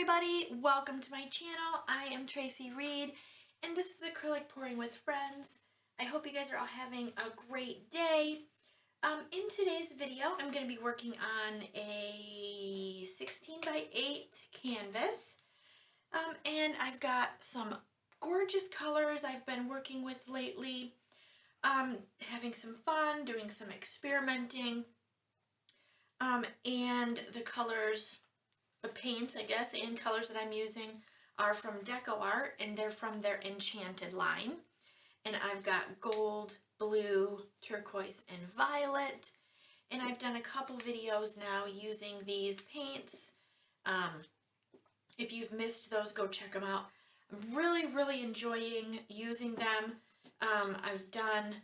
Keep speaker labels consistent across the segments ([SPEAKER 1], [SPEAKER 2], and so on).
[SPEAKER 1] everybody, welcome to my channel. I am Tracie Reed and this is Acrylic Pouring with Friends. I hope you guys are all having a great day. In today's video I'm going to be working on a 16x8 canvas and I've got some gorgeous colors I've been working with lately, having some fun, doing some experimenting, and the colors, the paints, I guess, and colors that I'm using are from DecoArt, and they're from their Enchanted line. And I've got gold, blue, turquoise, and violet. And I've done a couple videos now using these paints. If you've missed those, go check them out. I'm really enjoying using them. I've done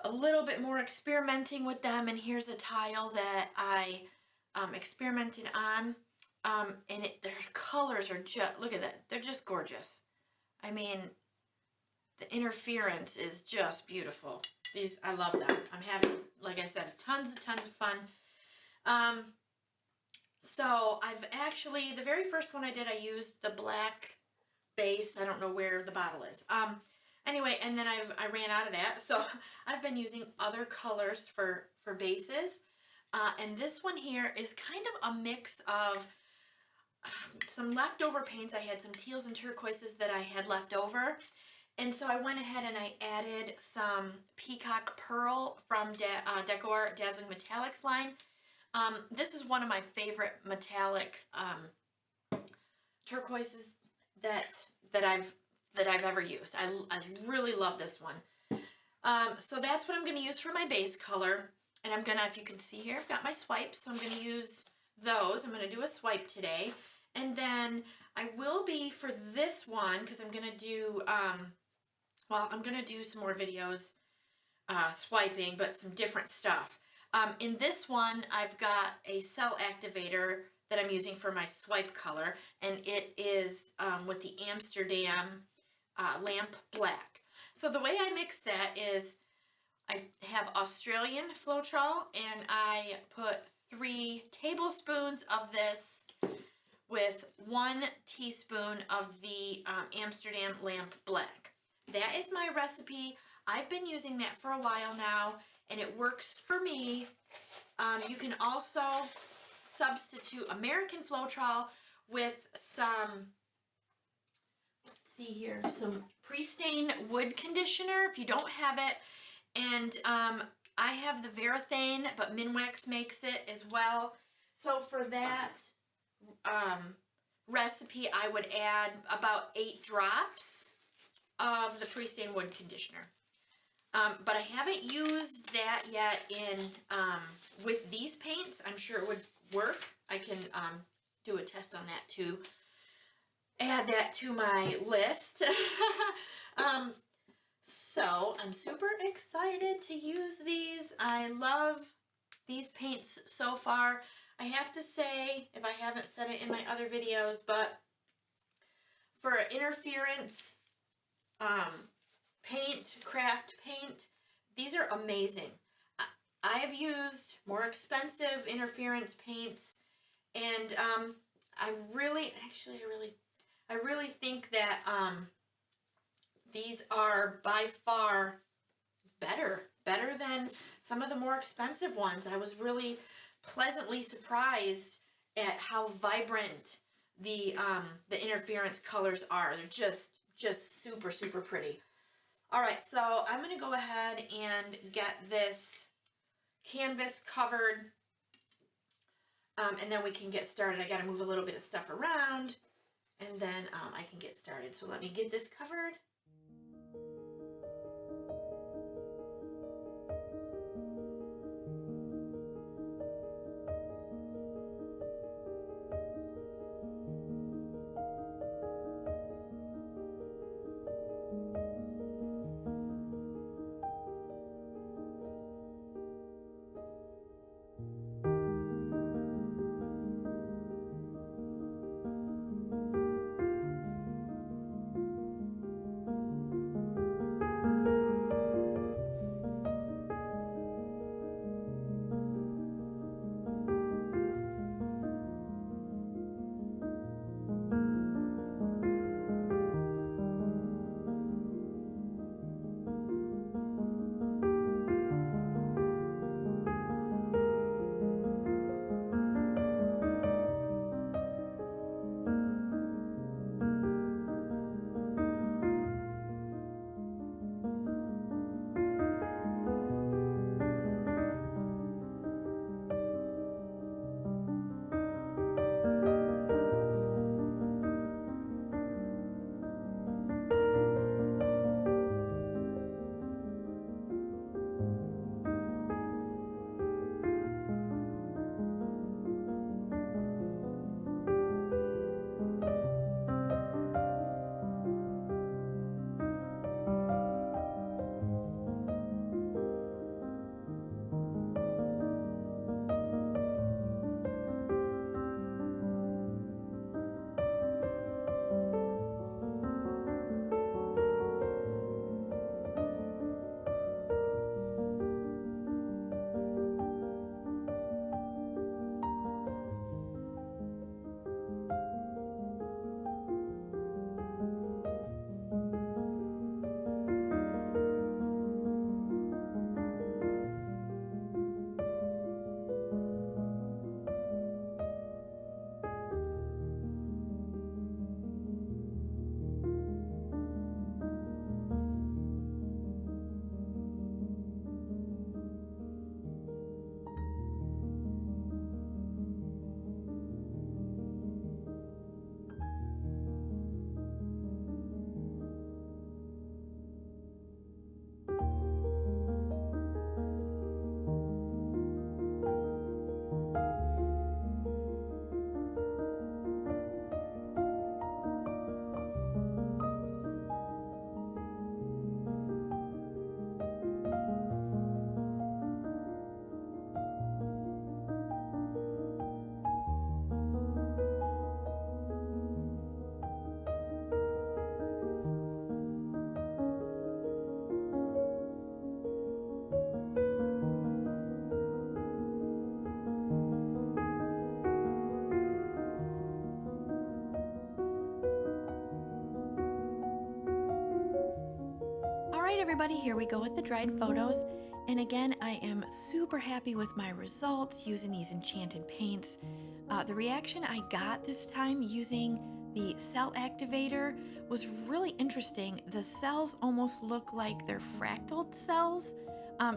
[SPEAKER 1] a little bit more experimenting with them, and here's a tile that I experimented on. And their colors are just, look at that, they're just gorgeous. I mean, the interference is just beautiful. These, I love them. I'm having, like I said, tons of fun. So I've actually, the very first one I did, I used the black base. I don't know where the bottle is. Anyway, and then I ran out of that, so I've been using other colors for bases. And this one here is kind of a mix of some leftover paints. I had some teals and turquoises that I had left over, and so I went ahead and I added some Peacock Pearl from DecoArt Dazzling Metallics line. This is one of my favorite metallic turquoises that I've ever used. I really love this one. So that's what I'm going to use for my base color, and I'm gonna, if you can see here, I've got my swipes, so I'm going to use those. I'm going to do a swipe today. And then I will be, for this one, because I'm going to do, well, I'm going to do some more videos swiping, but some different stuff. In this one, I've got a cell activator that I'm using for my swipe color, and it is with the Amsterdam Lamp Black. So the way I mix that is I have Australian 𝗠𝕠𝗏, and I put 3 tablespoons of this with 1 teaspoon of the Amsterdam Lamp Black. That is my recipe. I've been using that for a while now, and it works for me. You can also substitute American 𝗠𝕠𝗏 with some, let's see here, some pre-stain wood conditioner if you don't have it. And I have the Varathane, but Minwax makes it as well. So for that recipe, I would add about 8 drops of the pre-stain wood conditioner. But I haven't used that yet in with these paints. I'm sure it would work. I can do a test on that too. Add that to my list. So I'm super excited to use these. I love these paints so far. I have to say, if I haven't said it in my other videos, but for interference paint, craft paint, these are amazing. I have used more expensive interference paints, and I really think that these are by far better than some of the more expensive ones. I was really pleasantly surprised at how vibrant the interference colors are. They're just super pretty. All right, so I'm gonna go ahead and get this canvas covered, and then we can get started. I gotta move a little bit of stuff around, and then I can get started. So let me get this covered. everybody, here we go with the dried photos. And again, I am super happy with my results using these enchanted paints. The reaction I got this time using the cell activator was really interesting. The cells almost look like they're fractaled cells.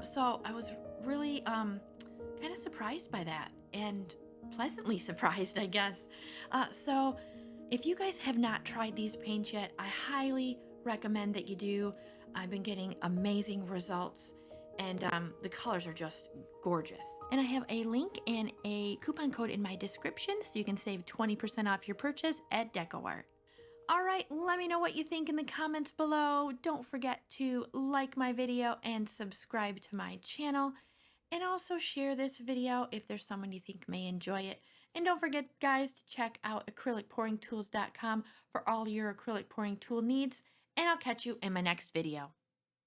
[SPEAKER 1] So I was really kind of surprised by that, and pleasantly surprised, I guess. So if you guys have not tried these paints yet, I highly recommend that you do. I've been getting amazing results, and the colors are just gorgeous. And I have a link and a coupon code in my description so you can save 20% off your purchase at DecoArt. All right, let me know what you think in the comments below. Don't forget to like my video and subscribe to my channel. And also share this video if there's someone you think may enjoy it. And don't forget, guys, to check out acrylicpouringtools.com for all your acrylic pouring tool needs. And I'll catch you in my next video.